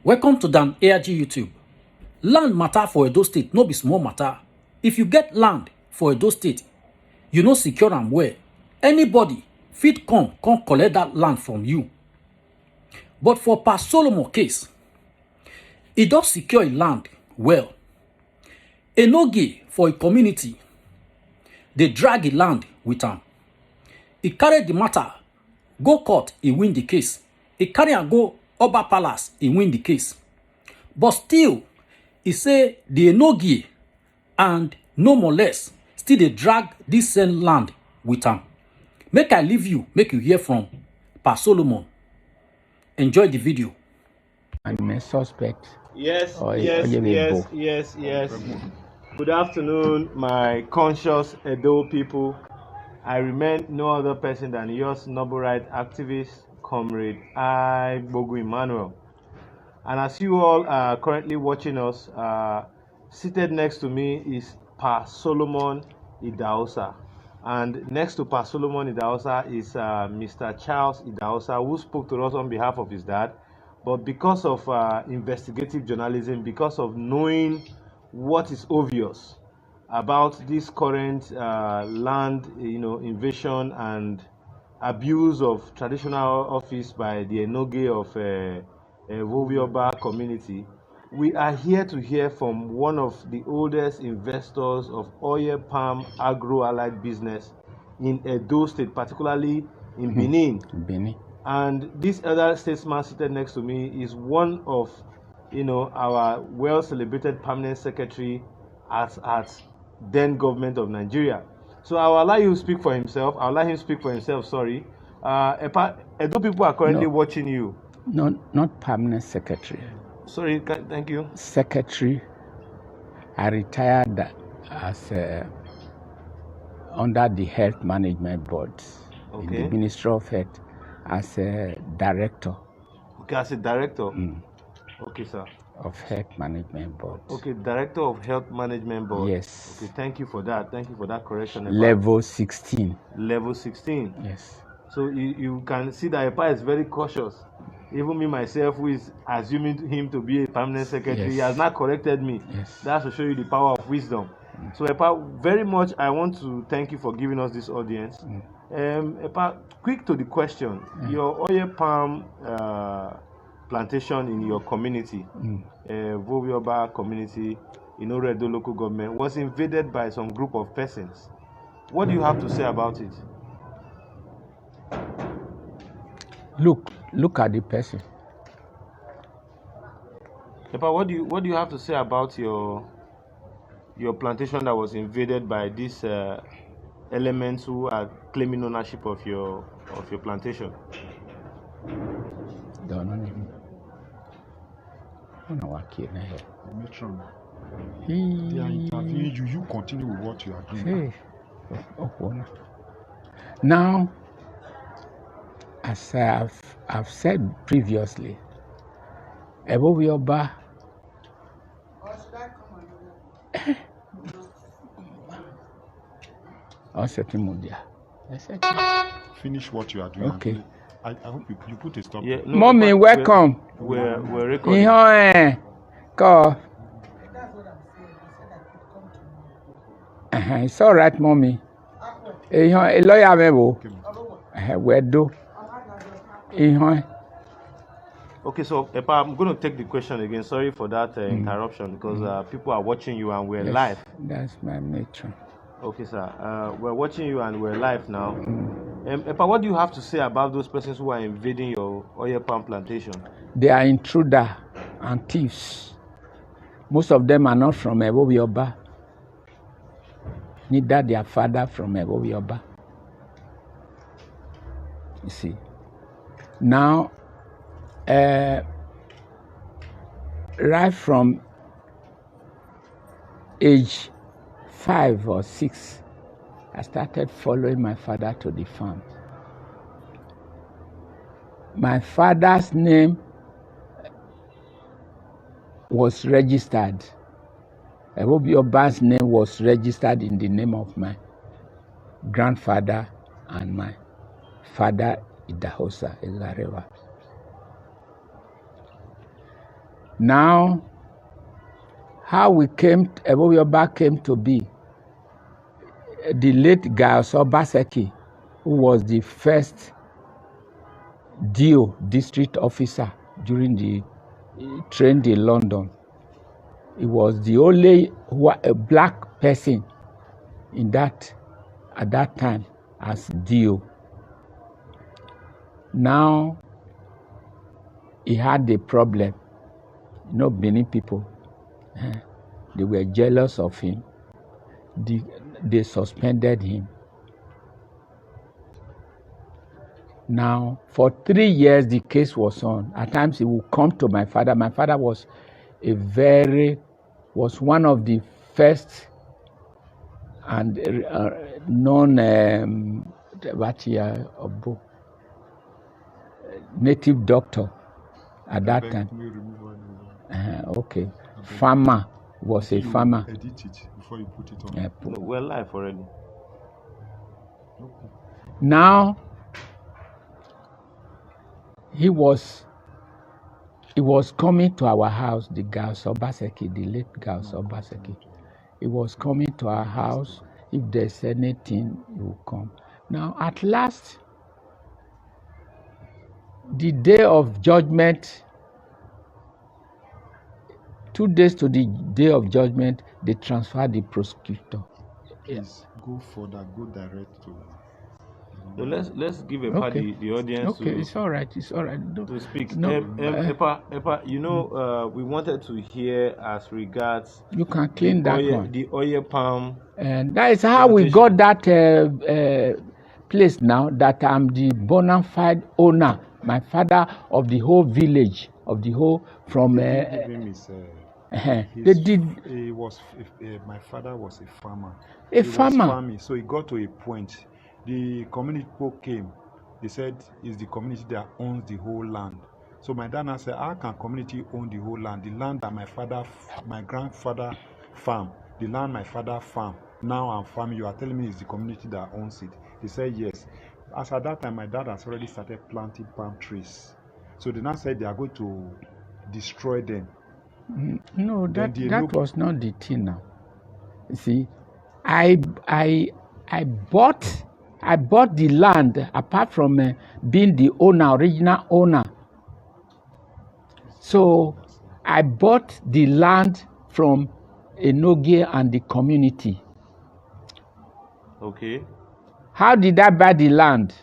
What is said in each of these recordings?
Welcome to Dan ARG YouTube. Land matter for Edo State no be small matter. If you get land for Edo State, you no secure am well. Anybody fit come collect that land from you. But for Pa Solomon case, he don secure a land well. Enogie for a community, they drag a land with am. He carry the matter, go court, he win the case. He carry am go Oba Palace, he win the case. But still, he say the Enogie and no more less still dey drag this same land with am. Make I leave you, make you hear from Pa Solomon. Enjoy the video. And my suspect. Yes. Yes. Good afternoon, my conscious Edo people. I remain no other person than yours noble right activist, comrade Bogu Emmanuel. And as you all are currently watching us, seated next to me is Pa Solomon Idahosa. And next to Pa Solomon Idahosa is Mr. Charles Idahosa, who spoke to us on behalf of his dad. But because of investigative journalism, because of knowing what is obvious about this current land, invasion and abuse of traditional office by the Enogie of Vovioba community, we are here to hear from one of the oldest investors of oil palm agro-allied business in Edo State, particularly in Benin. And this elder statesman seated next to me is one of, our well-celebrated permanent secretary at then government of Nigeria. So I'll allow you to speak for himself. Sorry. Edo people are currently watching you. Not permanent secretary. Sorry, thank you. Secretary. I retired as under the Health Management Board in the Ministry of Health as a director. Okay, as a director. Okay, sir. Of Health Management Board. Okay, Director of Health Management Board. Yes. Okay, thank you for that. Thank you for that correction. Level 16. Level 16. Yes. So you can see that Epa is very cautious. Even me myself, who is assuming him to be a permanent secretary, he has not corrected me. Yes. That's to show you the power of wisdom. So Epa, very much I want to thank you for giving us this audience. Epa, quick to the question. Your oil palm plantation in your community, Vovioba community in Ordeal local government, was invaded by some group of persons. What do you have to say about it? Look at the person. Epa, what do you have to say about your plantation that was invaded by these elements who are claiming ownership of your plantation? Don't know. Matron, they are interviewing you. You continue with what you are doing. Now, as I've said previously, Vovioba. Finish what you are doing. Okay. I hope you put a stop. Yeah, no, Mommy, welcome. We're recording. Go. It's all right, Mommy. A lawyer, where do? Okay, so Epa, I'm going to take the question again. Sorry for that interruption because people are watching you and we're live. That's my nature. Okay, sir. We're watching you and we're live now. Epa, what do you have to say about those persons who are invading your oil palm plantation? They are intruders and thieves. Most of them are not from Vovioba. Neither their father from Vovioba. You see. Now, right from age 5 or 6, I started following my father to the farm. My father's name was registered. Vovioba's name was registered in the name of my grandfather and my father Idahosa Ezarewa. Now, how Ebobioba came to be, the late Gaius Obaseki, who was the first DO, district officer, during the trained in London. He was the only a black person in that at that time as DO. Now he had a problem. Benin people, they were jealous of him. They suspended him. Now, for 3 years, the case was on. At times, he would come to my father. My father was one of the first and native doctor at that time. Okay. Farmer was a farmer. Edit it before you put it on. No, we're live already. Now, he was coming to our house, the Gaius Obaseki, the late Gaius Obaseki. He was coming to our house. If there's anything, he will come. Now, at last, the day of judgment, 2 days to the day of judgment, they transferred the prosecutor. Please go further, go direct to. So let's give a part the audience. Okay, it's all right. To speak. No, Epa, we wanted to hear as regards. You can clean that one. The oil palm. And that is how we got that place now. That I'm the bona fide owner, my father of the whole village, of the whole from. He was. My father was a farmer. He was farming, so he got to a point. The community people came. They said it's the community that owns the whole land. So my dad said, how can community own the whole land? The land that my grandfather farmed, the land my father farmed. Now I'm farming. You are telling me it's the community that owns it. They said yes. As at that time, my dad has already started planting palm trees. So they now said they are going to destroy them. No, that was not the thing now. You see, I bought the land apart from being the original owner. So I bought the land from Enogie and the community. Okay. How did I buy the land?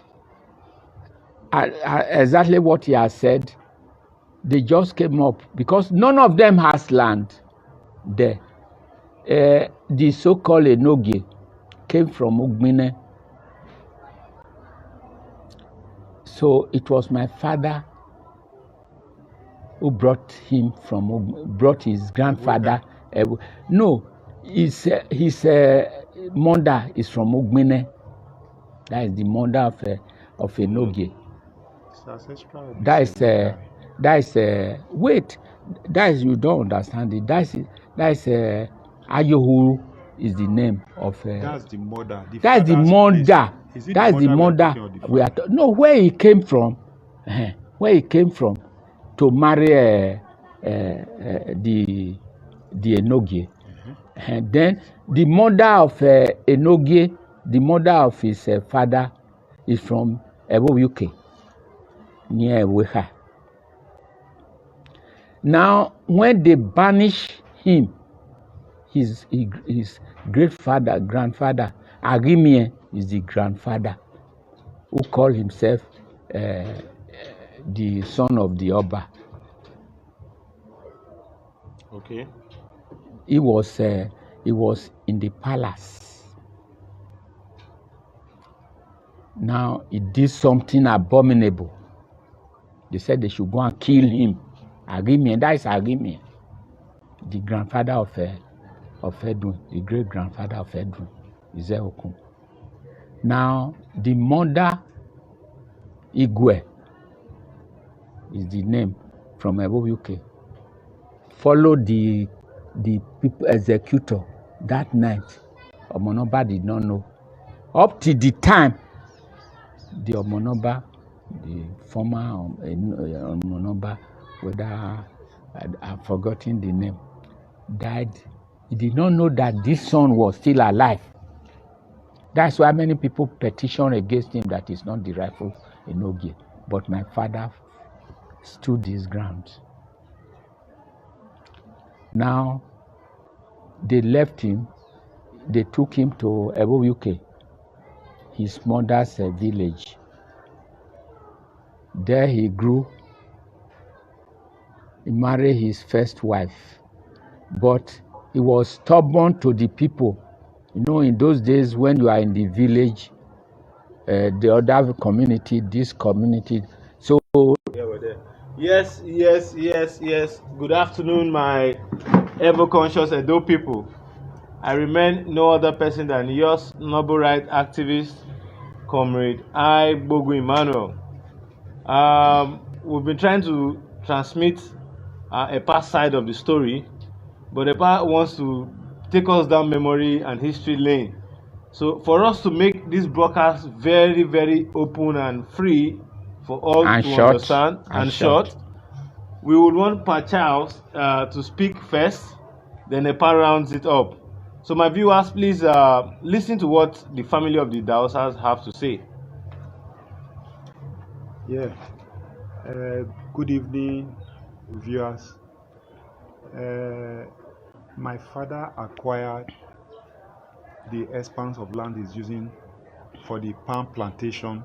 Exactly what he has said. They just came up because none of them has land there. The so-called Enogie came from Ugbine. So it was my father who brought his grandfather. No, his mother is from Ugbine. That is the mother of Enogie. You don't understand it. That is Ayohuru is the name of. That's the mother. That's the mother. That's the mother. We are no where he came from. Where he came from to marry the Enogie. And then the mother of Enogie, the mother of his father, is from UK, near Weha. Now, when they banish him, his grandfather, Arimie is the grandfather, who called himself the son of the Oba. Okay. He was in the palace. Now he did something abominable. They said they should go and kill him. Arimie, that is Arimie, the grandfather of Edwin, the great grandfather of Edwin, Izeokun. Now the mother, Igwe, is the name from above UK. Followed the people executor that night. Omonoba did not know. Up to the time, the Omonoba, the former Omonoba, whether I've forgotten the name, died. He did not know that this son was still alive. That's why many people petition against him that he's not the rightful Enogie. But my father stood his ground. Now, they left him. They took him to Enogie, his mother's village. There he grew. He married his first wife. But he was stubborn to the people. You know, in those days when you are in the village, the other community, this community. So Yeah, we're there. Yes. Good afternoon, my ever conscious Edo people. I remain no other person than yours, noble right activist, comrade Bogu Emmanuel. We've been trying to transmit a past side of the story, but the part wants to take us down memory and history lane. So for us to make this broadcast very, very open and free for all and to short, understand and short, we would want Per Charles to speak first, then Epa rounds it up. So my viewers, please listen to what the family of the Idahosa have to say. Yeah. Good evening, viewers. My father acquired the expanse of land he's using for the palm plantation,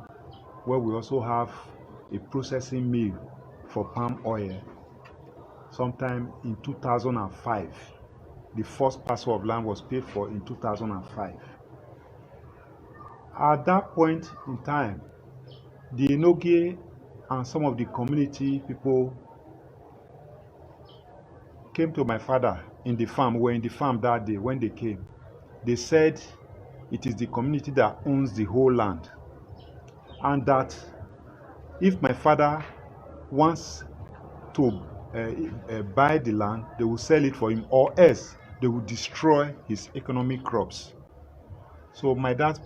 where we also have a processing mill for palm oil. Sometime in 2005, the first parcel of land was paid for in 2005. At that point in time, the Enogie and some of the community people came to my father in the farm. We were in the farm that day when they came. They said it is the community that owns the whole land, and that if my father wants to buy the land, they will sell it for him, or else they will destroy his economic crops. So my dad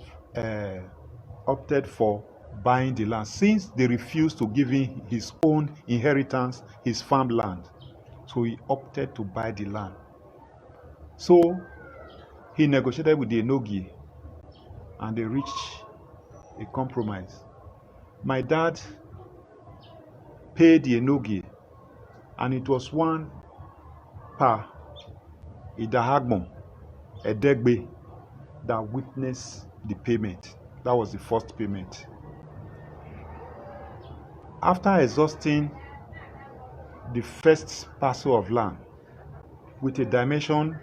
opted for buying the land, since they refused to give him his own inheritance, his farmland. So he opted to buy the land. So he negotiated with the Enogie and they reached a compromise. My dad paid the Enogie, and it was 1 per Idahosa Edegbe that witnessed the payment. That was the first payment. After exhausting the first parcel of land with a dimension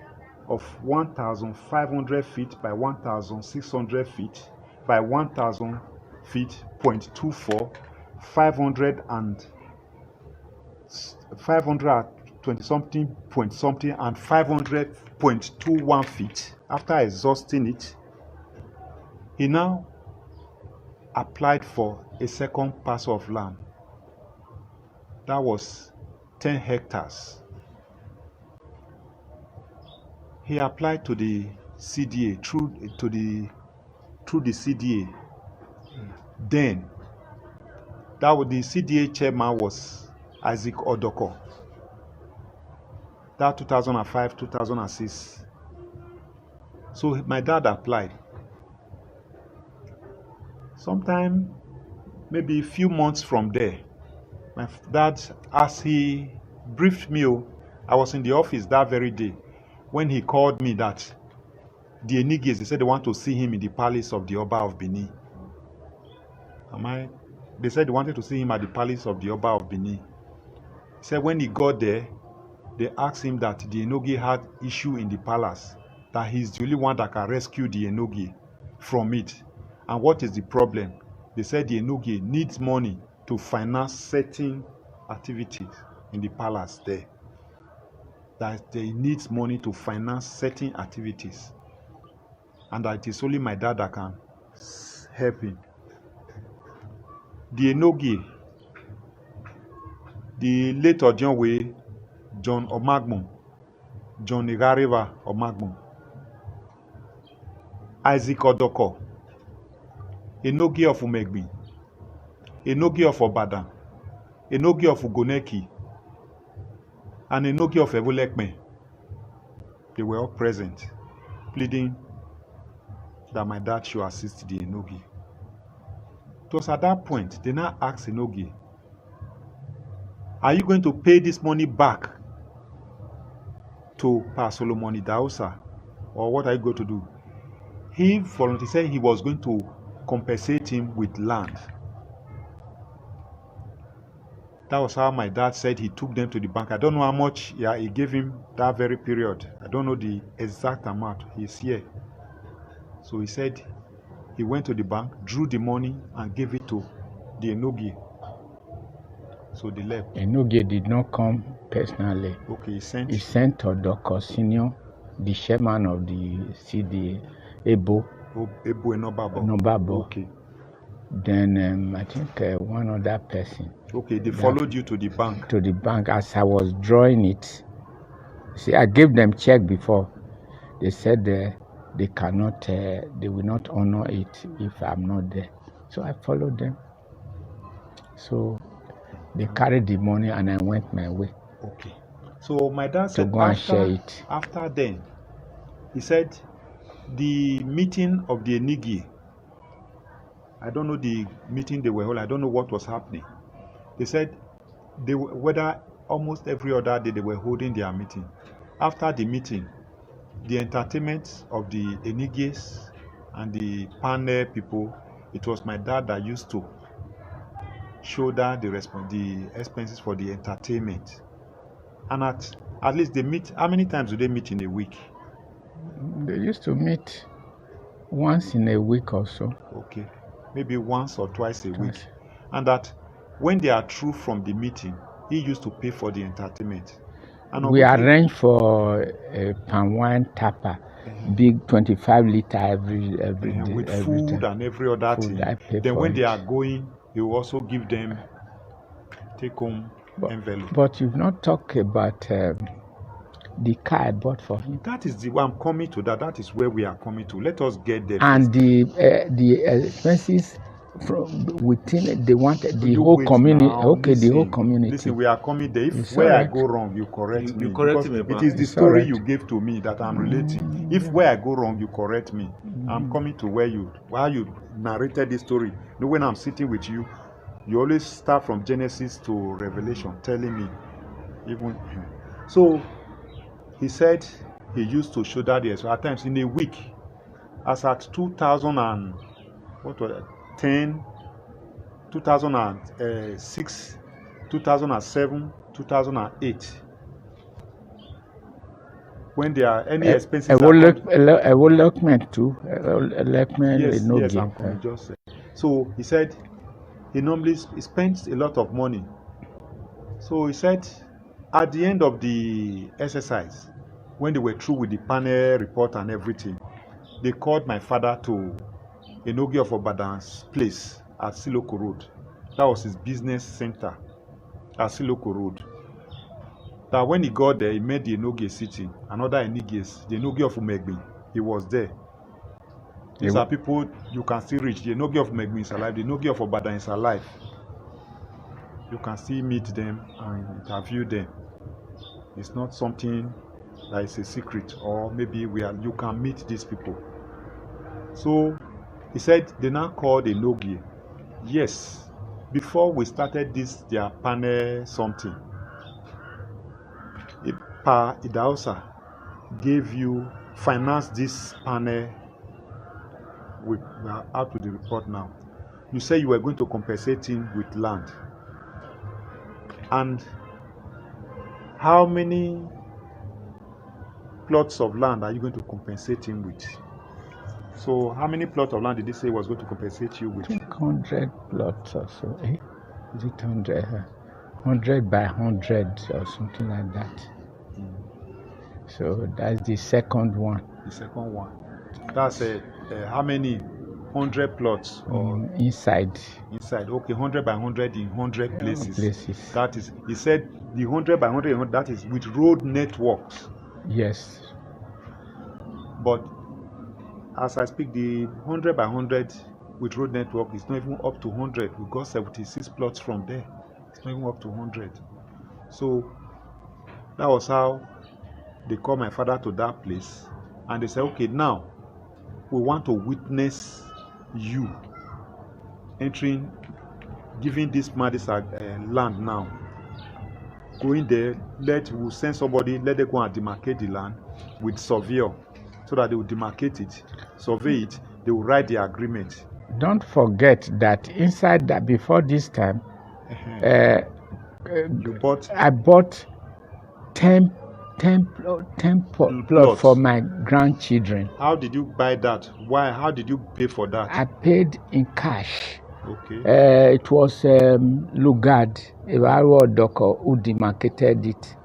of 1,500 feet by 1,600 feet by 1,000 feet, 0.24, 520 something, point something, and 500.21 feet. After exhausting it, he now applied for a second parcel of land. That was 10 hectares. He applied to the CDA through the CDA. Then the CDA chairman was Isaac Odoko. That 2005, 2006. So my dad applied. Sometime, maybe a few months from there, my dad, as he briefed me, I was in the office that very day when he called me that the Enogies, they said they want to see him in the palace of the Oba of Benin. They said they wanted to see him at the palace of the Oba of Benin. He said when he got there, they asked him that the Enogie had issue in the palace, that he's the only one that can rescue the Enogie from it. And what is the problem? They said the Enogie needs money to finance certain activities in the palace there. That they needs money to finance certain activities. And that it is only my dad that can help him. The Enogie, the late Ojonwe, John Omagmo, John Igariva Omagmo, Isaac Odoko, Enogie of Umegbi, Enogie of Obadan, Enogie of Ugoneki, and Enogie of Evulekme, they were all present, pleading that my dad should assist the Enogie. It was at that point, they now asked Enogie, are you going to pay this money back to Pa Solomon Idahosa, or what are you going to do? He volunteered, said he was going to compensate him with land. That was how my dad said he took them to the bank. I don't know how much he gave him that very period. I don't know the exact amount. He's here. So he said he went to the bank, drew the money, and gave it to the Enogie. So they left. Enogie did not come personally. Okay, he sent. He sent Dr. Senior, the chairman of the CD, Ebo Enobabo. Okay. Then I think one other person. Okay, they followed you to the bank. To the bank as I was drawing it. See, I gave them check before. They said they cannot, they will not honor it if I'm not there. So I followed them. So they carried the money and I went my way. Okay. So my dad said to go and share it. After then, he said the meeting of the Enogie, I don't know the meeting they were holding, I don't know what was happening. They said whether almost every other day they were holding their meeting. After the meeting, the entertainment of the Enogies and the panel people, it was my dad that used to shoulder the expenses for the entertainment. And at least they meet, how many times do they meet in a week? They used to meet once in a week or so. Okay, maybe once or twice a week. And that when they are through from the meeting, he used to pay for the entertainment. And we arranged for a palm wine tapper, big 25 liter every day. With food and every other thing. Then when they are going, he will also give them take-home envelope. But you've not talked about the car I bought for him. That is I'm coming to that. That is where we are coming to. Let us get there. And the expenses from within, they wanted the whole community. Okay, the whole community. Listen, we are coming there. If where I go wrong, you correct me. You correct me. It is the story you gave to me that I'm relating. If where I go wrong, you correct me. I'm coming to while you narrated this story. You know, when I'm sitting with you, you always start from Genesis to Revelation, telling me. Even so, he said he used to shoulder the expense at times in a week. As at 2010, 2006, 2007, 2008. When there are any expenses. Development too. Yes, I'm coming just say. So he said he normally spends a lot of money. So he said at the end of the exercise, when they were through with the panel report and everything, they called my father to Enogie of Obadan's place at Siloko Road. That was his business center at Siloko Road. That when he got there, he met the Enogie sitting, another Enogies, the Enogie of Umegbe. He was there. These are people you can still reach. The Enogie of Umegbe is alive. The Enogie of Obadan is alive. You can still meet them and interview them. It's not something that is a secret, or maybe you can meet these people. So he said they now called Enogie. Yes, before we started their panel something, Pa Idahosa financed this panel. We are out to the report now. You say you were going to compensate him with land. And how many plots of land are you going to compensate him with? So how many plots of land did he say he was going to compensate you with? I think 100 plots or so. Is it 100? 100 by 100 or something like that. So that's the second one. The second one. That's how many? 100 plots or inside. Inside. Okay, 100 by 100 in 100 places. That is, he said the 100 by 100, that is with road networks. Yes. But as I speak, the 100 by 100 with road network is not even up to 100. We got 76 plots from there. It's not even up to 100. So That was how they called my father to that place, and they said, okay, now we want to witness you entering, giving this man this land now. Going there, we'll send somebody, let them go and demarcate the land with surveyor, so that they will demarcate it, survey it, they will write the agreement. Don't forget that inside that, before this time, I bought 10 plots for my grandchildren. How did you buy that? Why? How did you pay for that? I paid in cash. Okay. It was Lugard, Iwaro Doko, who demarcated it.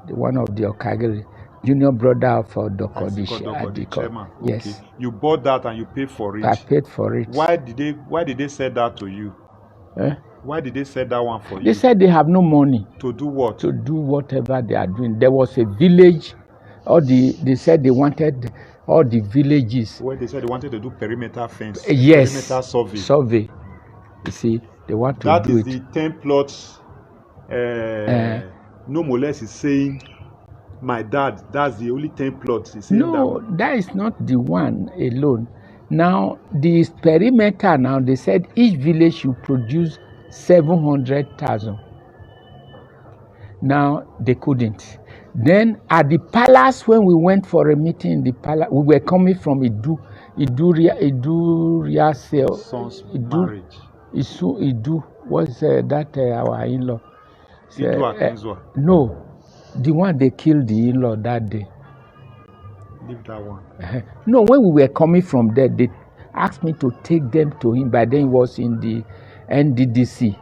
One of the Okagiri, junior brother of Doko, the chairman. Yes. Okay. You bought that and you paid for it. I paid for it. Why did they sell that to you? Why did they sell that one for you? They said they have no money. To do what? To do whatever they are doing. There was a village. They said they wanted all the villages. Well, they said they wanted to do perimeter fence. Yes. Perimeter survey. Survey. You see, they want to that do is it. The 10 plots. No more less is saying, my dad, that's the only 10 plots. He's saying no, that is not the one alone. Now, the perimeter now, they said each village should produce 700,000. Now, they couldn't. Then, at the palace, when we went for a meeting in the palace, we were coming from Iduria sale. Son's marriage. Idu, what's that our in-law? No, the one they killed the in-law that day. Leave that one. No, when we were coming from there, they asked me to take them to him. By then, he was in the NDDC.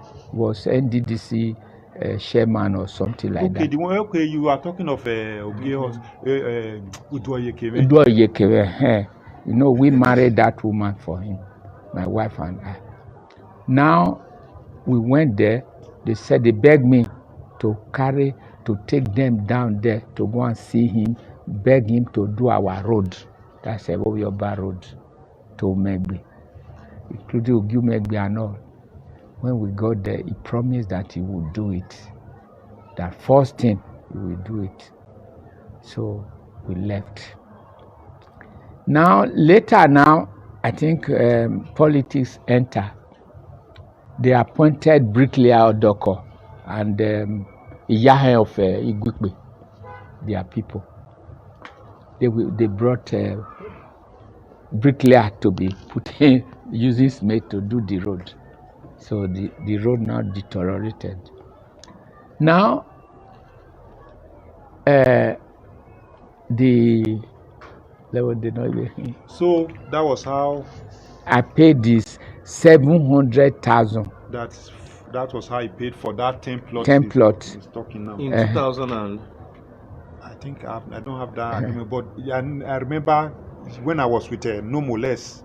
Chairman or something like that. Okay, the one. Okay, you are talking of Udoyekere. Udoyekere. You know, we married that woman for him, my wife and I. Now, we went there. They said they begged me to take them down there to go and see him, beg him to do our road. That's a Oyoba road to Megbe, including Ogu Megbe and all. When we got there, he promised that he would do it. That first thing, he will do it. So we left. Now, later now, I think politics enter. They appointed bricklayer Odoko and Iyahe of Igukbe, their people. They brought bricklayer to be put in, using smith to do the road. So the road now deteriorated. Now, So that was how I paid this 700,000. That was how he paid for that 10 plots. 10 plots. He's talking now. In 2000 and I think I don't have that agreement, but I remember when I was with No More Less.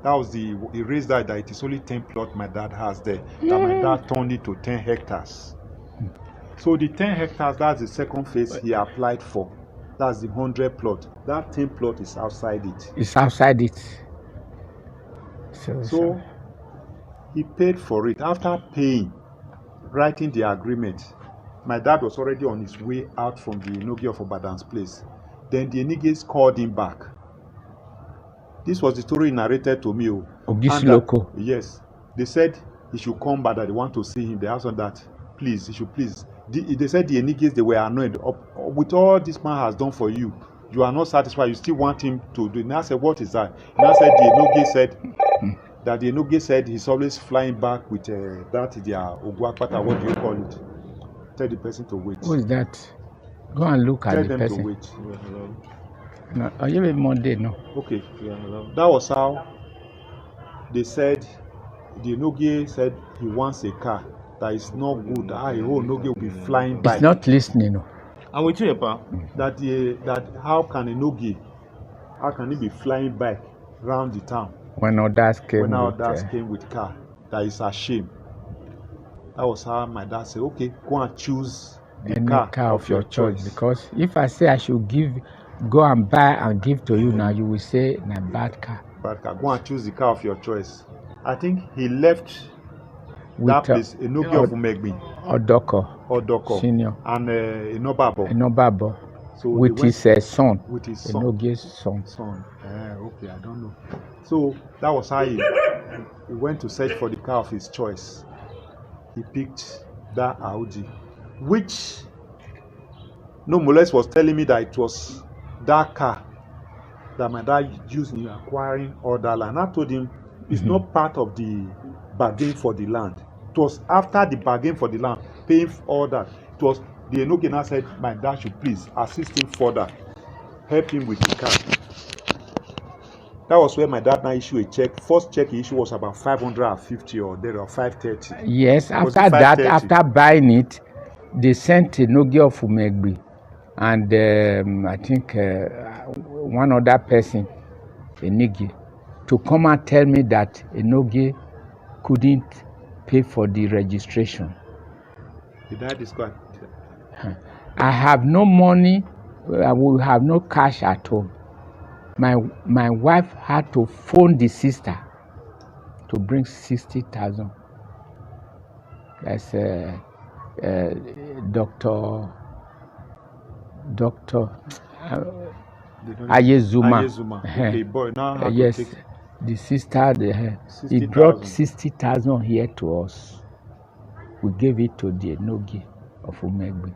That was he raised that it is only 10 plots my dad has there. That my dad turned it to 10 hectares. So the 10 hectares, that's the second phase he applied for. That's the 100 plot. That 10 plot is outside it. It's outside it. So he paid for it. After paying, writing the agreement, my dad was already on his way out from the Enogie of Obadan's place. Then the Enogies called him back. This was the story narrated to me. Ogisiloko. Yes. They said he should come back, that they want to see him. They asked on that, please, he should please. They said the Enogies, they were annoyed. With all this man has done for you, you are not satisfied. You still want him to do it. And I said, what is that? And I said, the Enogie said he's always flying back with their Ogwakpata, what do you call it? Tell the person to wait. Who is that? Go and look at the person. Tell them to wait. No, are you in Monday? No. Okay. That was how they said, the Enogie said he wants a car that is not good. Enogie will be flying by. It's not listening. No. I'm with you, Pa. That how can Enogie, how can he be flying back around the town? When others came with car, that is a shame. That was how my dad said, okay, go and choose the car of your choice. Because if I say I should go and buy and give to you now, you will say, bad car. Bad car. Go and choose the car of your choice. I think he left That place, Enogie of Umegbi, Odoko Senior, and Enobabo. Enobabo, So with his son, with his son. Enogie's son. Okay, I don't know. So that was how he went to search for the car of his choice. He picked that Audi, which no molest was telling me that it was that car that my dad used in acquiring all that land. I told him it's not part of the bargain for the land. It was after the bargain for the land, paying for all that. It was the Enogie now said my dad should please assist him further, help him with the car. That was where my dad now issued a check. First check he issued was about 550 or there or 530. Yes, after that, after buying it, they sent Enogie of Umegbi and I think one other person, Enogie, to come and tell me that Enogie couldn't pay for the registration. Did I discuss? I have no money. I will have no cash at home. My wife had to phone the sister to bring 60,000. That's Dr. Ayezuma. Okay, boy, now yes, the sister. He brought 60,000 here to us. We gave it to the Enogie of Umegbi,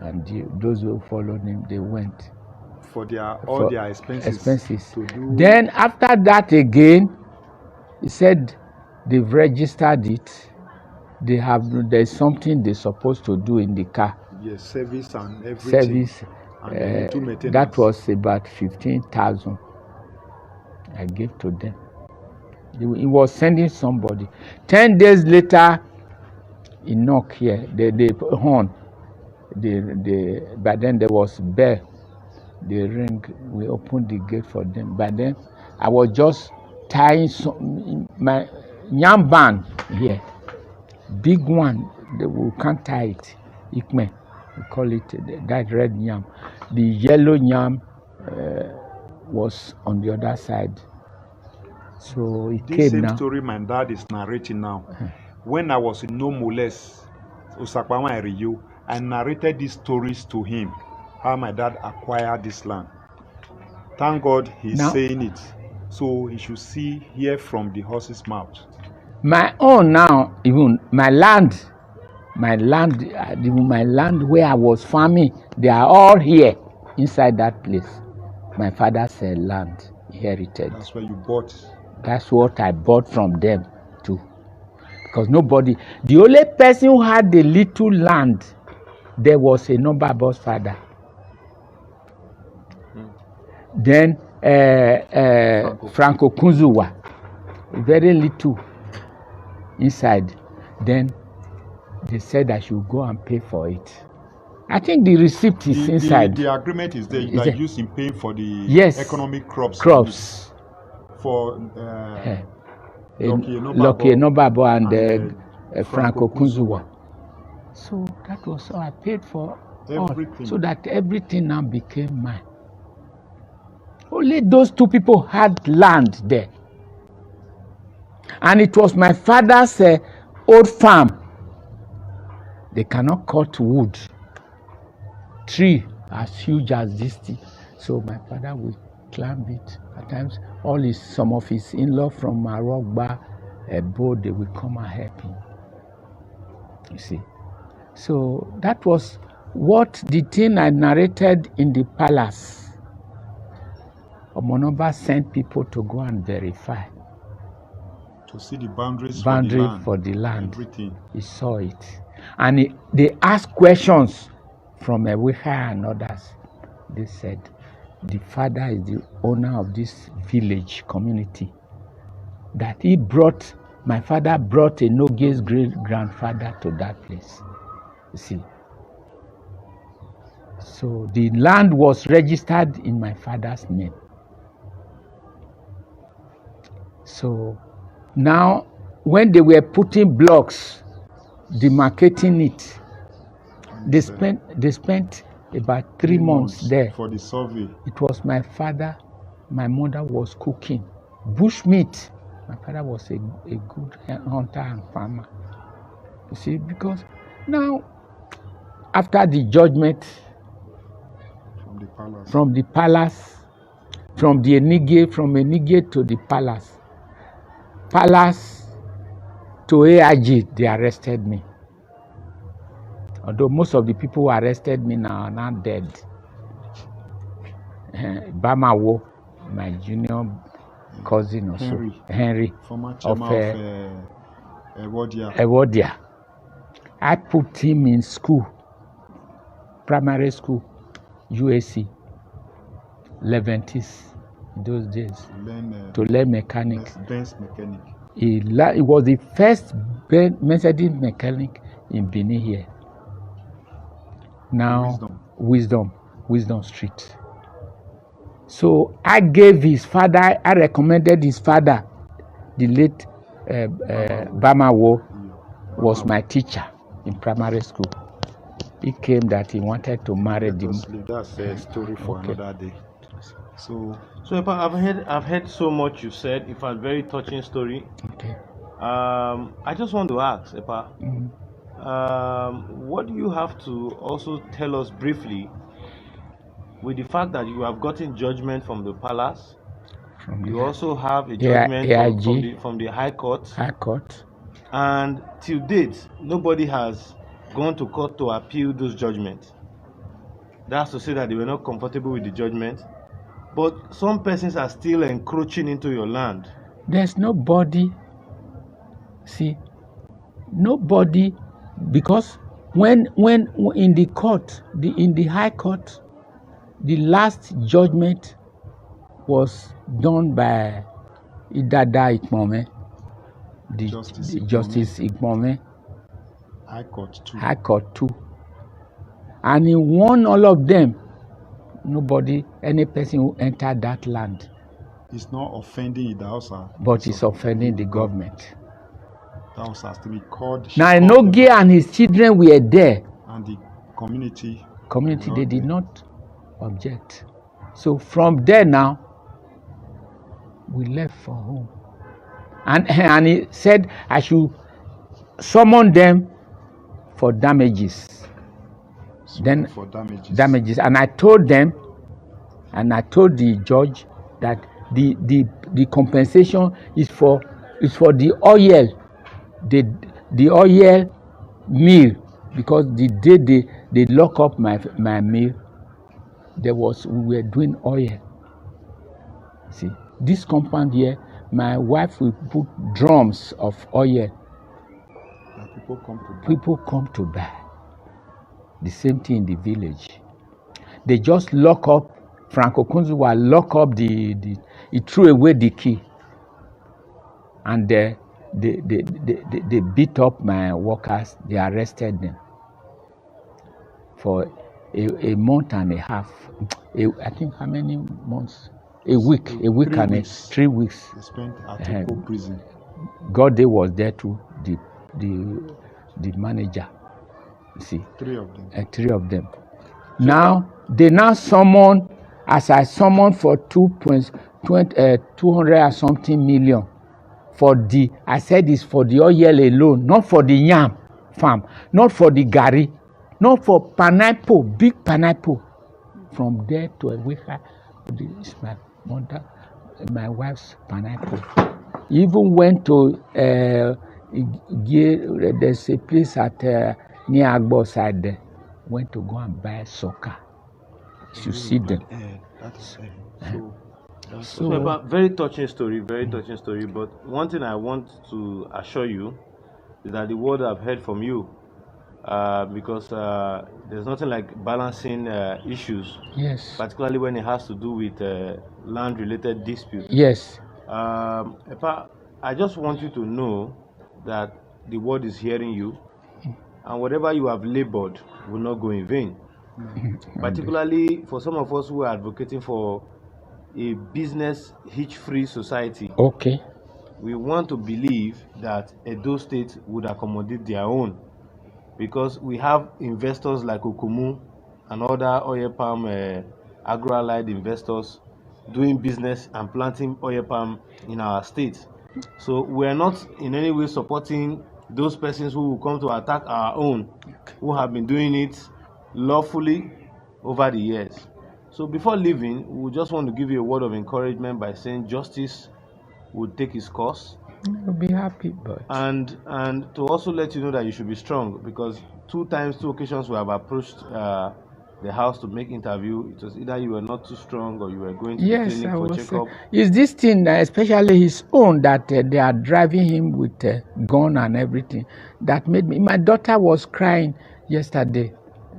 and those who followed him, they went for all their expenses. To do. Then after that again, he said they've registered it. There's something they're supposed to do in the car. Yes, service and everything. And that was about 15,000. I gave to them. He was sending somebody. 10 days later, he knocked here. They horn. But then there was bell. They ring. We opened the gate for them. But then I was just tying my yam band here. Big one. We can't tie it. Ikme. We call it that red yam. The yellow yam was on the other side. So it this came same now. Story my dad is narrating now. When I was in No Molest, Osakpama Eriyo, I narrated these stories to him, how my dad acquired this land. Thank God he's saying it. So he should hear from the horse's mouth. My own now, even my land where I was farming, they are all here inside that place. My father's land inherited. That's where you bought. That's what I bought from them too. Because the only person who had the little land, there was a Nobabo's father. Then Franco Kunzuwa, very little inside. Then they said I should go and pay for it. I think the receipt is inside. The agreement is there. You are used in paying for the economic crops. For Lucky Nobabo and Franco Kunzuwa. So that was how I paid for everything. So that everything now became mine. Only those two people had land there. And it was my father's old farm. They cannot cut wood. Tree as huge as this thing. So my father would climb it. At times, some of his in-law from Marokba, boat, they would come and help him. You see. So that was what the thing I narrated in the palace. Omonoba sent people to go and verify. To see the boundary for the land. Everything. He saw it. And they asked questions from Ewiha and others. They said, the father is the owner of this village community. That my father brought Enogie's great-grandfather to that place. You see. So the land was registered in my father's name. So now, when they were putting blocks, demarcating it, they spent about 3 months there. For the survey. It was my father, my mother was cooking bush meat My father was a good hunter and farmer. You see, because now, after the judgment From the palace. from the palace, from the Enogie to the palace to AIG, they arrested me. Although most of the people who arrested me now are not dead. Bamawo, my junior cousin also, Henry Former of chairman of Ordeal. Ewodia. I put him in school, primary school, UAC, Leventis, in those days, to learn mechanics. Benz mechanic. He was the first Mercedes mechanic in Benin here. Now, Wisdom Street. So I recommended his father, the late Bamawo, was my teacher in primary school. He came that he wanted to marry the. That's a story for another day. So Epa, I've heard so much you said. It's a very touching story. Okay. I just want to ask, Epa, what do you have to also tell us briefly with the fact that you have gotten judgment from the palace? You also have a judgment from the High Court. High Court. And till date, nobody has gone to court to appeal those judgments. That's to say that they were not comfortable with the judgment. But some persons are still encroaching into your land. There's nobody, because when in the court, in the High Court, the last judgment was done by Idada Ikmome, Justice Ikmome, High Court 2. And he won all of them. Any person who entered that land. It's not offending Idahosa. But it's offending the government. That was has to be called. Now Enogie and his children were there. And the community, they did not object. So from there now, we left for home. And he said I should summon them for damages. For damages. And I told them, and I told the judge that the compensation is for the oil, the oil mill, because the day they lock up my mill, we were doing oil. See, this compound here, my wife will put drums of oil. And people come to buy. The same thing in the village. They just lock up. Franco Kunzuwa lock up he threw away the key, and they beat up my workers. They arrested them for a month and a half. I think how many months? A week 3 weeks. They spent at prison. God was there too. The manager. See, 3 of them. 3 of them. Now they summon, as I summoned for 200 and something million I said it's for the oil alone, not for the yam farm, not for the gari, not for pineapple, big pineapple. From there to Eweka, it's my mother, my wife's pineapple. He even went to there's a place at near Agbo side there. Went to go and buy soccer. You see them. So very touching story. But one thing I want to assure you is that the word I've heard from you, because there's nothing like balancing issues. Yes. Particularly when it has to do with land-related disputes. Yes. Epa, I just want you to know that the word is hearing you, and whatever you have labored will not go in vain. Particularly for some of us who are advocating for a business hitch-free society. Okay. We want to believe that Edo State would accommodate their own, because we have investors like Okumu and other oil palm agro-allied investors doing business and planting oil palm in our state. So we are not in any way supporting those persons who will come to attack our own, who have been doing it lawfully over the years. So before leaving, we just want to give you a word of encouragement by saying justice will take its course, I'll be happy, but and to also let you know that you should be strong, because two occasions we have approached the house to make interview. It was either you were not too strong or you were going to the yes, clinic I for was. checkup. Is this thing, especially his own, that they are driving him with gun and everything, that made me. My daughter was crying yesterday.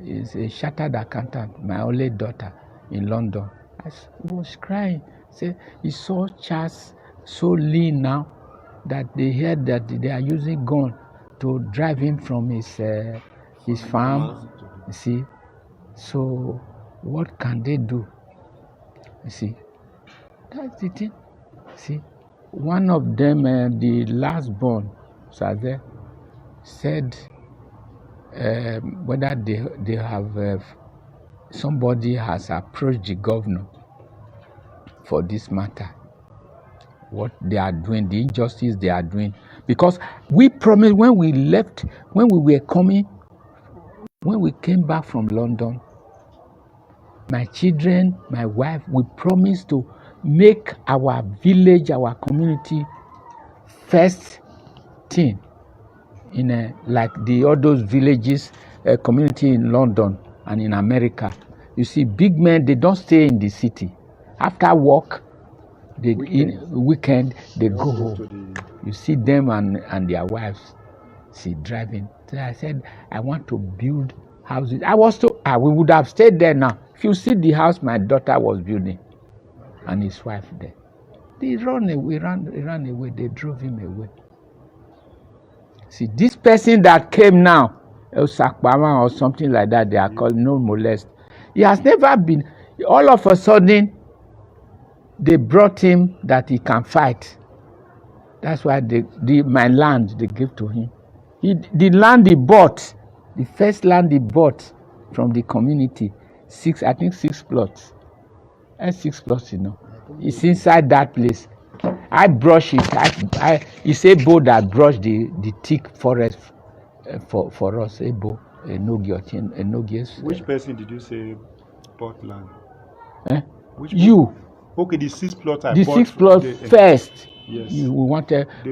Is a chartered accountant, my only daughter in London. Was crying. Say he saw Charles so lean now that they heard that they are using gun to drive him from his farm. You see, so what can they do? You see, that's the thing. See, one of them, the last born, Saze, said whether they have somebody has approached the governor for this matter, what they are doing, the injustice they are doing, because we promised when we left, when we were coming, when we came back from London, my children, my wife, we promised to make our village, our community first thing in like all those villages, community in London and in America. You see, big men, they don't stay in the city. After work, weekend they go home. You see them and their wives, see, driving. So I said, I want to build houses. We would have stayed there now. If you see the house my daughter was building and his wife there, they ran away, they drove him away. See, this person that came now, El Sakpama or something like that, they are called no molest. He has never been, all of a sudden, they brought him that he can fight. That's why my land they gave to him. The land he bought, the first land he bought from the community, 6 plots. 6 plots, It's inside that place. I brush it. It's Ebo that brush the thick forest for us. Ebo, Enogie. Which person did you say bought land? You. Okay, the 6 plot I the bought. 6 plot first. Yes.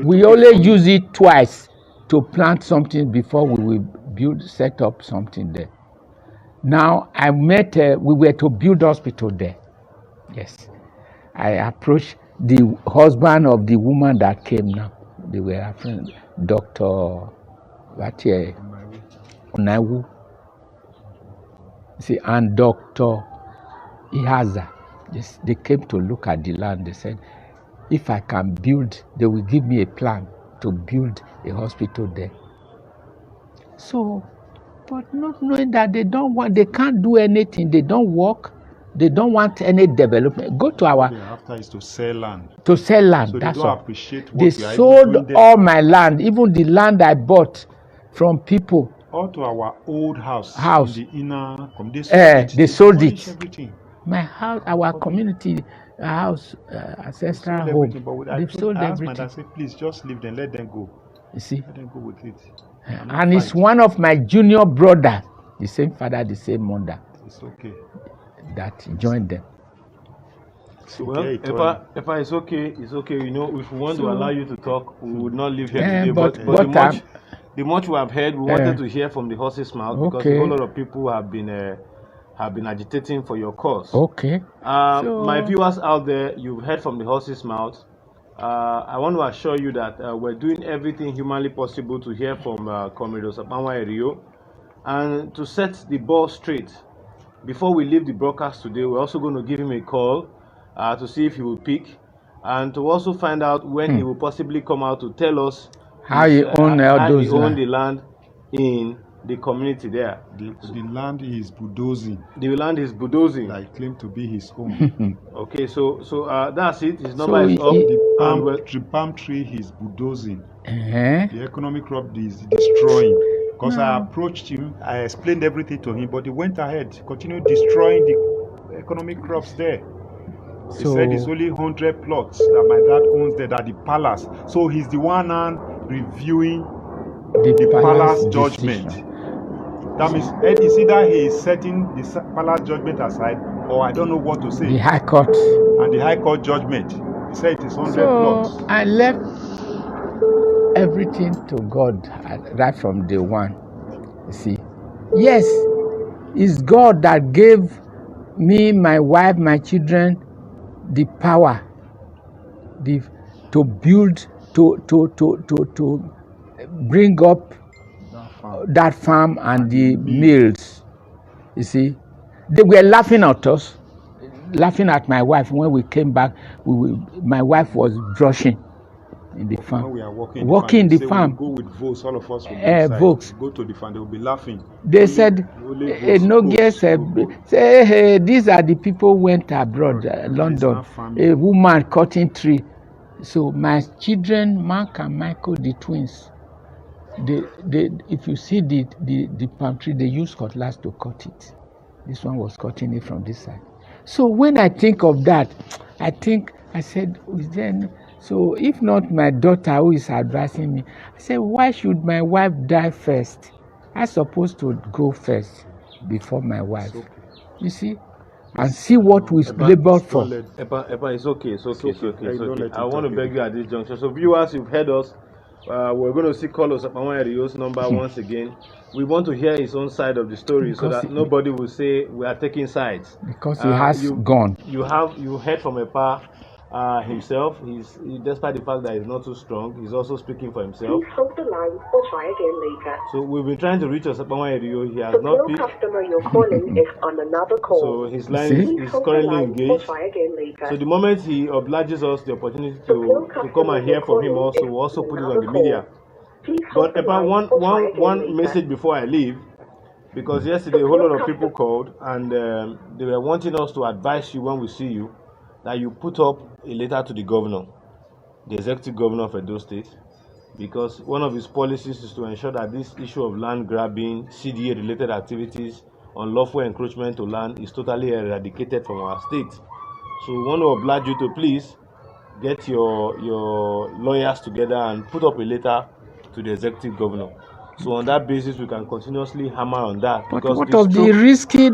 We only use it twice to plant something before we will set up something there. Now we were to build hospital there. Yes. I approached the husband of the woman that came now. They were a friend, Dr. Onaiwu. See, and Dr. Ihaza. Yes, they came to look at the land. They said, if I can build, they will give me a plan to build a hospital there. So, but not knowing that they can't do anything, they don't work, they don't want any development. Go to after is to sell land. To sell land, so that's they don't all. Appreciate what they sold all my land, even the land I bought from people. All to our old house. In the inner community. They sold it. Everything. My house, our community house, ancestral home. They've sold everything. I said, please just leave them, let them go. You see? Let them go with it. And it's one of my junior brothers, the same father, the same mother. It's okay. That joined them. Well, Epa, it's okay. It's okay. If we want to allow you to talk, we would not leave here today. But the much we have heard, we wanted to hear from the horse's mouth, because a whole lot of people have been agitating for your cause. Okay. My viewers out there, you've heard from the horse's mouth. I want to assure you that we're doing everything humanly possible to hear from Comrade Osapanwa Erio, and to set the ball straight. Before we leave the broadcast today, we're also going to give him a call to see if he will pick, and to also find out when he will possibly come out to tell us how he owned the land in the community there. The land is bulldozing. The land is bulldozing. I claim to be his own. Okay, so that's it. His number is up. The palm tree is bulldozing. The economic crop is destroying. Because I approached him, I explained everything to him, but he went ahead, continued destroying the economic crops there. He said it's only 100 plots that my dad owns there, that the palace. So he's the one now reviewing the palace judgment. decision. That means it's either he is setting the palace judgment aside, or I don't know what to say. The High Court. And the High Court judgment, he said it is 100 plots. So I left everything to God right from day one. You see, yes, it's God that gave me, my wife, my children, the power, to build, to bring up that farm and the mills. You see, they were laughing at us, laughing at my wife when we came back. My wife was brushing in the farm. When we are walking the farm. We'll go with votes, all of us will go to the farm, they will be laughing. They said, Enogie said, hey, these are the people who went abroad, London, a woman cutting tree. So my children, Mark and Michael, the twins, they if you see the palm tree, they use cutlass to cut it. This one was cutting it from this side. So when I think of that, I said, so if not my daughter who is advising me, I said, why should my wife die first? I'm supposed to go first before my wife. You see? And see what we labored for. Epa, it's okay. I want to beg you at this juncture. So viewers, you've heard us. We're going to see Carlos Apamoyario's number once again. We want to hear his own side of the story so that nobody will say we are taking sides. Because he has gone. You heard from Epa himself. Despite the fact that he's not too strong, he's also speaking for himself. Please hold the line or try again later. So we've been trying to reach Apamoyario. He has not picked. The customer you're calling is on another call. So his line is currently engaged. Try again later. So the moment he obliges us the opportunity to come and hear from him, we'll also put it on the media. But about one message before I leave, because yesterday a whole lot of people called and they were wanting us to advise you when we see you that you put up a letter to the governor, the executive governor of Edo State, because one of his policies is to ensure that this issue of land grabbing, CDA related activities, unlawful encroachment to land is totally eradicated from our state. So we want to oblige you to please get your lawyers together and put up a letter to the executive governor. So on that basis, we can continuously hammer on that. But what of the risky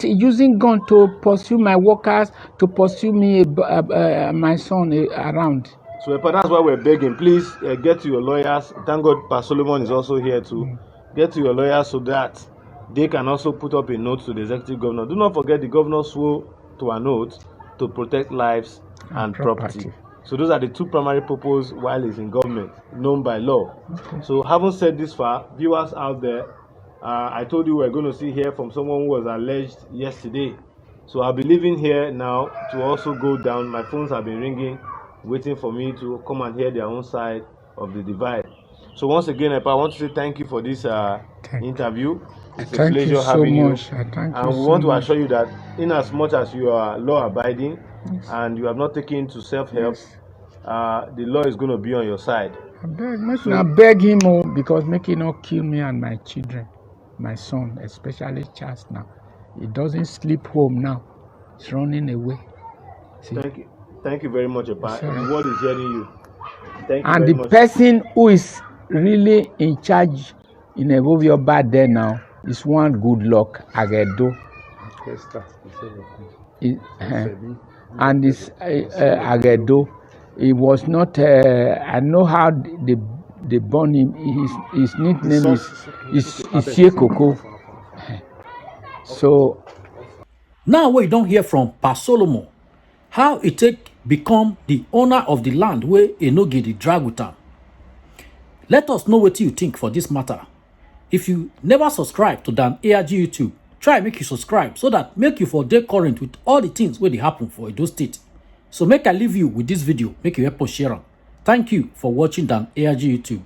using gun to pursue my workers, to pursue me, my son around? So that's why we're begging. Please get to your lawyers. Thank God, Pastor Solomon is also here too. Get to your lawyers so that they can also put up a note to the executive governor. Do not forget the governor swore to an oath to protect lives and property. So those are the two primary purposes while he's in government, known by law. Okay. So having said this far, viewers out there, I told you we're going to hear from someone who was alleged yesterday. So I'll be leaving here now to also go down. My phones have been ringing, waiting for me to come and hear their own side of the divide. So once again, I want to say thank you for this interview. It's a pleasure having you. And we want to assure you that in as much as you are law-abiding, and you have not taken to self-help, the law is going to be on your side. I beg him because make him not kill me and my children, my son, especially Charles now. He doesn't sleep home now. He's running away. See? Thank you very much, Epa. The world is hearing you. Thank you and very the much. Person who is really in charge in a movie bad there now is one good luck, Agedo. And this Agedo, it was not. I know how they born him. His nickname is Siekoko. So now we don't hear from Pa Solomon how it take become the owner of the land where Enogie the drag with am. Let us know what you think for this matter. If you never subscribe to Dan ARG YouTube, try make you subscribe so that make you for day current with all the things where they happen for Edo State. So make I leave you with this video, make you help us share them. Thank you for watching Dan ARG YouTube.